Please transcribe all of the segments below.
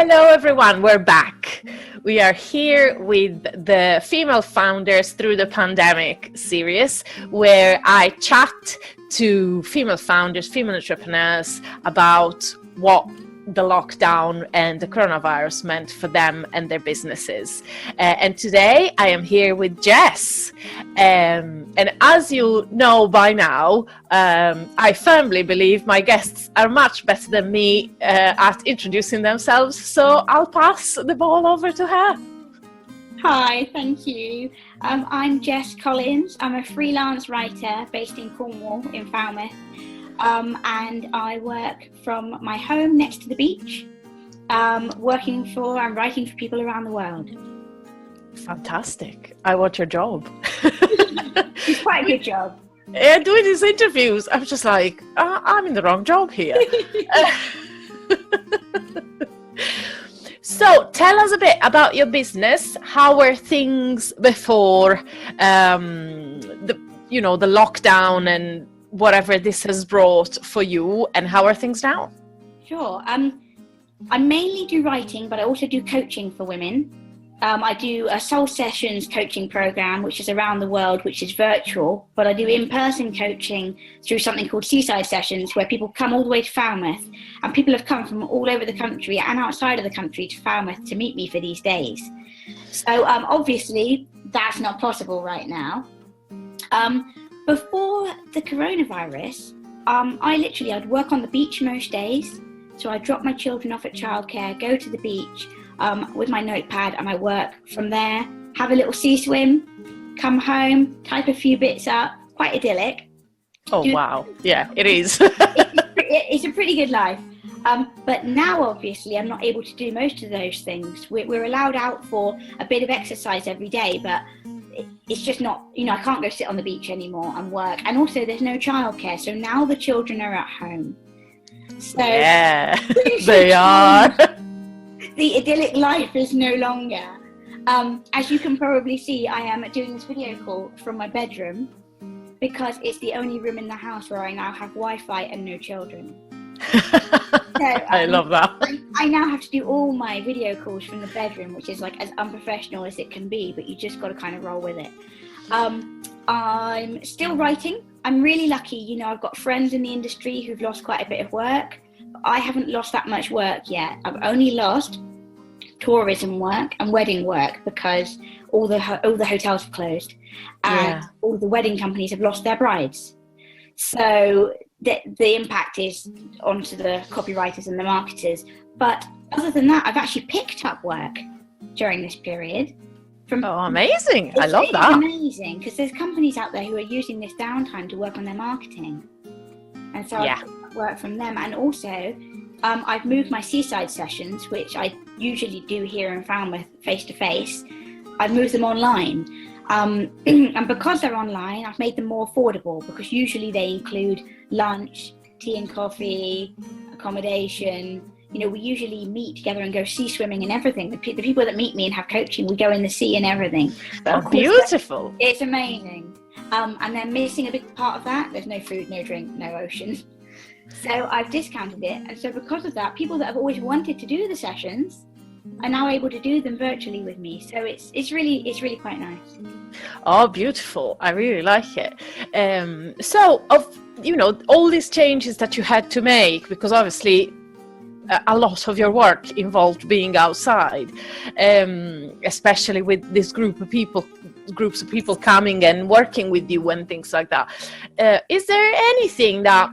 Hello everyone, we're back. We are here with the Female Founders Through the Pandemic series, where I chat to female founders, female entrepreneurs about what the lockdown and the coronavirus meant for them and their businesses. And today I am here with Jess. And as you know by now, I firmly believe my guests are much better than me at introducing themselves. So I'll pass the ball over to her. Hi, thank you. I'm Jess Collins. I'm a freelance writer based in Cornwall in Falmouth. And I work from my home next to the beach, working for and writing for people around the world. Fantastic. I want your job. It's quite a good job. Yeah, doing these interviews, I'm just like, I'm in the wrong job here. So tell us a bit about your business. How were things before the lockdown and whatever this has brought for you, and how are things now? Sure. I mainly do writing, but I also do coaching for women. I do a Soul Sessions coaching program, which is around the world, which is virtual, but I do in-person coaching through something called Seaside Sessions, where people come all the way to Falmouth, and people have come from all over the country and outside of the country to Falmouth to meet me for these days. So obviously that's not possible right now. Before the coronavirus, I'd work on the beach most days. So I'd drop my children off at childcare, go to the beach with my notepad and my work from there, have a little sea swim, come home, type a few bits up, quite idyllic. Oh, wow. Yeah, it is. It's a pretty good life. But now, obviously, I'm not able to do most of those things. We're allowed out for a bit of exercise every day, but it's just not, I can't go sit on the beach anymore and work. And also there's no childcare. So now the children are at home. So yeah, they are. The idyllic life is no longer. As you can probably see, I am doing this video call from my bedroom because it's the only room in the house where I now have Wi-Fi and no children. So, I love that. I now have to do all my video calls from the bedroom, which is like as unprofessional as it can be, but you just got to kind of roll with it. I'm still writing. I'm really lucky. I've got friends in the industry who've lost quite a bit of work. But I haven't lost that much work yet. I've only lost tourism work and wedding work because all the hotels have closed and all the wedding companies have lost their brides. So the impact is onto the copywriters and the marketers. But other than that, I've actually picked up work during this period. Amazing. I love that. It's amazing because there's companies out there who are using this downtime to work on their marketing. And so I've picked up work from them. And also, I've moved my Seaside Sessions, which I usually do here in Falmouth face-to-face. I've moved them online. And because they're online, I've made them more affordable because usually they include lunch, tea and coffee, accommodation. We usually meet together and go sea swimming and everything. The people that meet me and have coaching, we go in the sea and everything. But beautiful. It's amazing. And they're missing a big part of that. There's no food, no drink, no ocean. So I've discounted it. And so because of that, people that have always wanted to do the sessions are now able to do them virtually with me. So it's really quite nice. Oh, beautiful. I really like it. So all these changes that you had to make, because obviously a lot of your work involved being outside, especially with this groups of people coming and working with you and things like that. Is there anything that,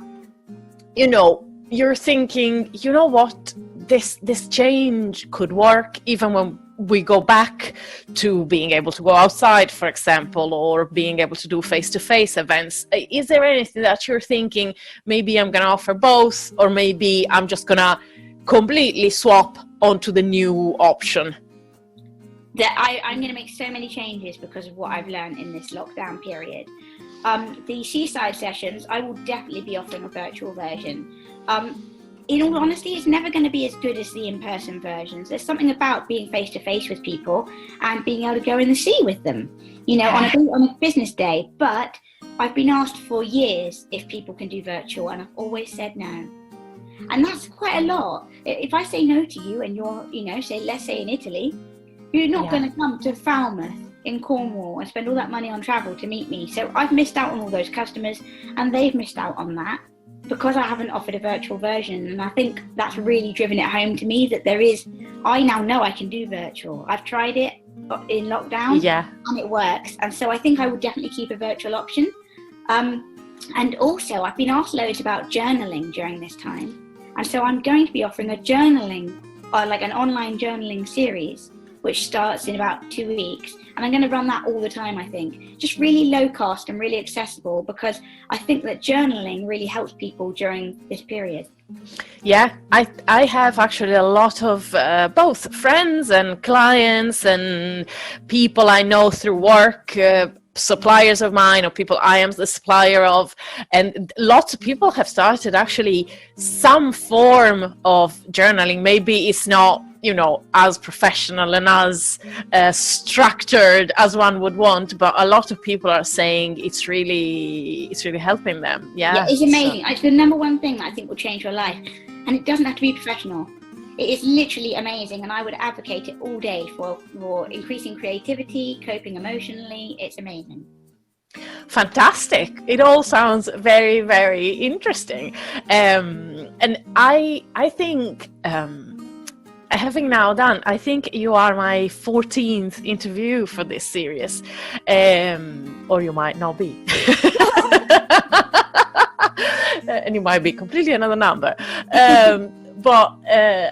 you're thinking, what, this change could work even when we go back to being able to go outside, for example, or being able to do face-to-face events? Is there anything that you're thinking, maybe I'm going to offer both, or maybe I'm just going to completely swap onto the new option? I'm going to make so many changes because of what I've learned in this lockdown period. The Seaside Sessions, I will definitely be offering a virtual version. In all honesty, it's never going to be as good as the in-person versions. There's something about being face-to-face with people and being able to go in the sea with them, on a business day. But I've been asked for years if people can do virtual, and I've always said no. And that's quite a lot. If I say no to you and you're, let's say in Italy, you're not going to come to Falmouth in Cornwall and spend all that money on travel to meet me. So I've missed out on all those customers, and they've missed out on that because I haven't offered a virtual version. And I think that's really driven it home to me that I now know I can do virtual. I've tried it in lockdown and it works. And so I think I would definitely keep a virtual option. And also I've been asked loads about journaling during this time. And so I'm going to be offering a journaling, or like an online journaling series, which starts in about 2 weeks. And I'm going to run that all the time, I think. Just really low cost and really accessible, because I think that journaling really helps people during this period. Yeah, I have actually a lot of both friends and clients and people I know through work, suppliers of mine, or people I am the supplier of, and lots of people have started actually some form of journaling. Maybe it's not, as professional and as structured as one would want, but a lot of people are saying it's really helping them. Yeah, it's amazing. It's the number one thing that I think will change your life, and it doesn't have to be professional. It is literally amazing, and I would advocate it all day for increasing creativity, coping emotionally. It's amazing. Fantastic. It all sounds very, very interesting. And I think, having now done, I think you are my 14th interview for this series, or you might not be. And it might be completely another number. But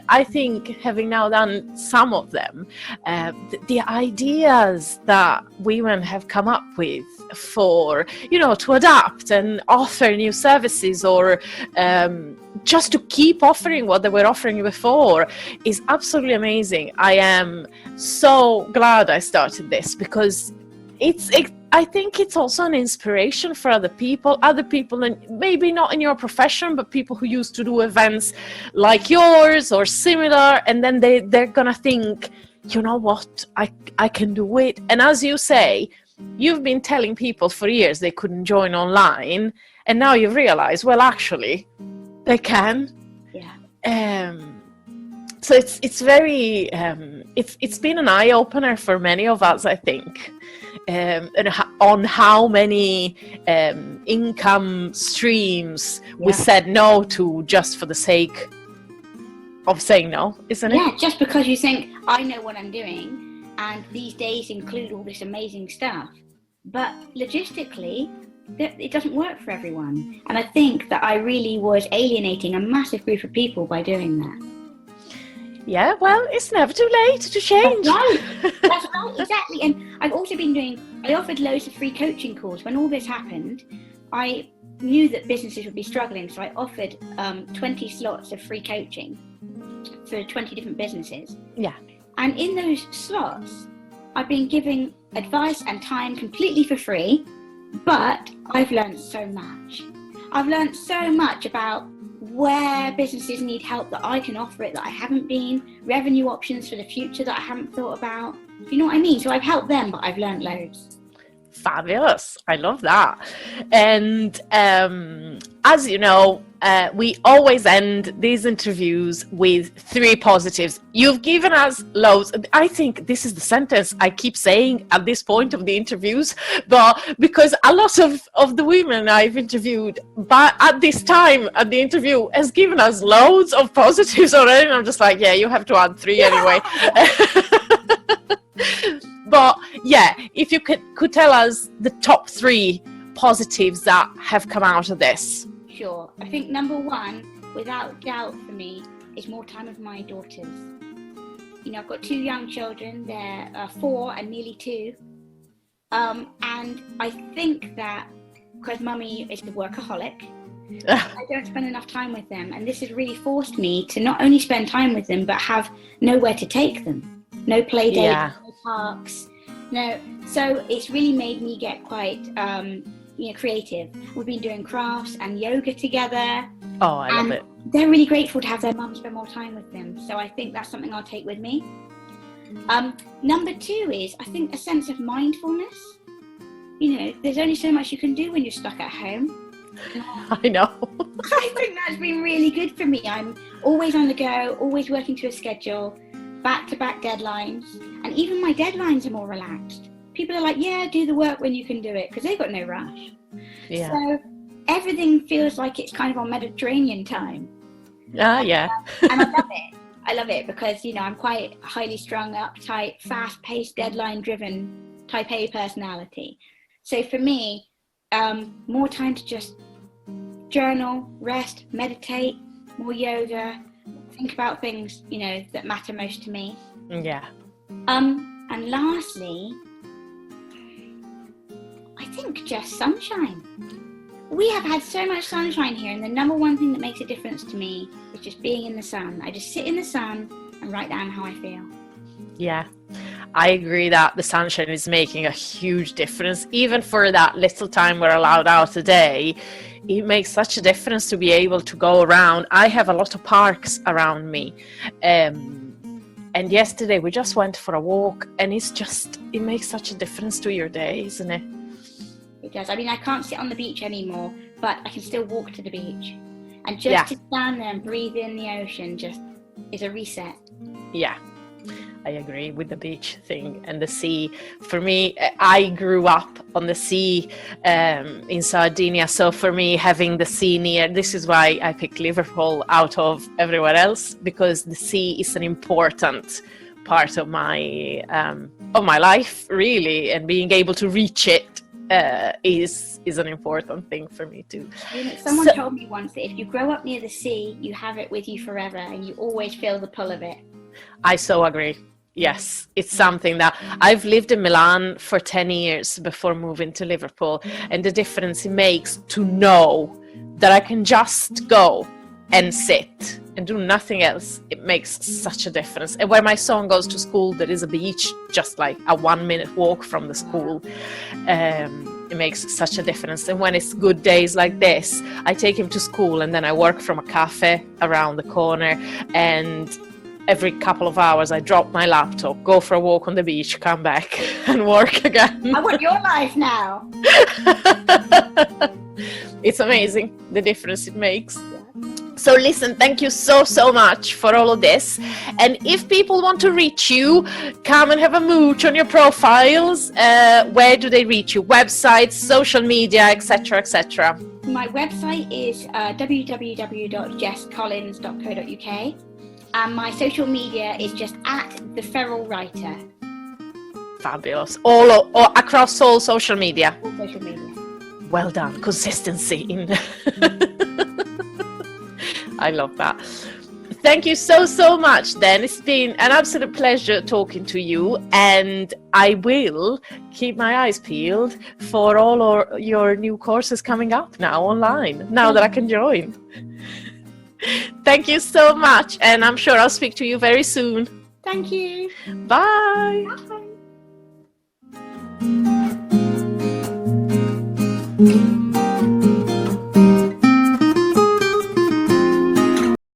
I think having now done some of them, the ideas that women have come up with for, to adapt and offer new services, or just to keep offering what they were offering before, is absolutely amazing. I am so glad I started this, because I think it's also an inspiration for other people, and maybe not in your profession, but people who used to do events like yours or similar, and then they're gonna think, you know what, I can do it. And as you say, you've been telling people for years they couldn't join online, and now you've realized, well, actually they can. So it's very it's been an eye-opener for many of us, I think, on how many income streams we said no to just for the sake of saying no, isn't it? Yeah, just because you think, I know what I'm doing, and these days include all this amazing stuff. But logistically, it doesn't work for everyone. And I think that I really was alienating a massive group of people by doing that. Yeah, well, it's never too late to change. That's right, exactly. And I've also been I offered loads of free coaching calls. When all this happened, I knew that businesses would be struggling, so I offered 20 slots of free coaching for 20 different businesses. Yeah. And in those slots, I've been giving advice and time completely for free, but I've learned so much. I've learned so much about where businesses need help that I can offer it that I haven't been, revenue options for the future that I haven't thought about. You know what I mean? So I've helped them, but I've learned loads. Fabulous. I love that. And as you know, we always end these interviews with 3 positives. You've given us loads. I think this is the sentence I keep saying at this point of the interviews, but because a lot of the women I've interviewed, but at this time at the interview, has given us loads of positives already. And I'm just like, yeah, you have to add 3 anyway. But yeah, if you could tell us the top 3 positives that have come out of this. Sure. I think number 1, without doubt for me, is more time with my daughters. I've got 2 young children. They're 4 and nearly 2. And I think that because mummy is the workaholic, I don't spend enough time with them. And this has really forced me to not only spend time with them, but have nowhere to take them. No play dates, no parks. No. So it's really made me get quite creative. We've been doing crafts and yoga together. Oh, I love it. They're really grateful to have their mum spend more time with them. So I think that's something I'll take with me. Number 2 is, I think, a sense of mindfulness. There's only so much you can do when you're stuck at home. I know. I think that's been really good for me. I'm always on the go, always working to a schedule, back-to-back deadlines, and even my deadlines are more relaxed. People are like, yeah, do the work when you can do it, because they've got no rush. Yeah. So everything feels like it's kind of on Mediterranean time. Yeah. And I love it. I love it because, I'm quite highly strung, uptight, fast-paced, deadline-driven type A personality. So for me, more time to just journal, rest, meditate, more yoga, think about things, that matter most to me. Yeah. And lastly, I think just sunshine. We have had so much sunshine here, and the number one thing that makes a difference to me is just being in the sun. I just sit in the sun and write down how I feel. Yeah, I agree that the sunshine is making a huge difference. Even for that little time we're allowed out a day, it makes such a difference to be able to go around. I have a lot of parks around me. And yesterday we just went for a walk, and it makes such a difference to your day, isn't it? It does. I mean, I can't sit on the beach anymore, but I can still walk to the beach. And just to stand there and breathe in the ocean just is a reset. Yeah, I agree with the beach thing and the sea. For me, I grew up on the sea in Sardinia. So for me, having the sea near, this is why I picked Liverpool out of everywhere else, because the sea is an important part of my life, really, and being able to reach it is an important thing for me too. Someone told me once that if you grow up near the sea, you have it with you forever, and you always feel the pull of it. I so agree. Yes, it's something that I've lived in Milan for 10 years before moving to Liverpool, and the difference it makes to know that I can just go and sit and do nothing else, it makes such a difference. And where my son goes to school, there is a beach just like a 1-minute walk from the school. It makes such a difference. And when it's good days like this, I take him to school, and then I work from a cafe around the corner, and every couple of hours I drop my laptop, go for a walk on the beach, come back and work again. I want your life now. It's amazing the difference it makes. So listen, thank you so much for all of this. And if people want to reach you, come and have a mooch on your profiles. Where do they reach you? Websites, social media, etc., etc. My website is www.jesscollins.co.uk, and my social media is just @TheFeralWriter. Fabulous. All across all social media. All social media. Well done. Consistency in. I love that. Thank you so much, then. It's been an absolute pleasure talking to you, and I will keep my eyes peeled for all your new courses coming up now online, now that I can join. Thank you so much, and I'm sure I'll speak to you very soon. Thank you. Bye. Bye.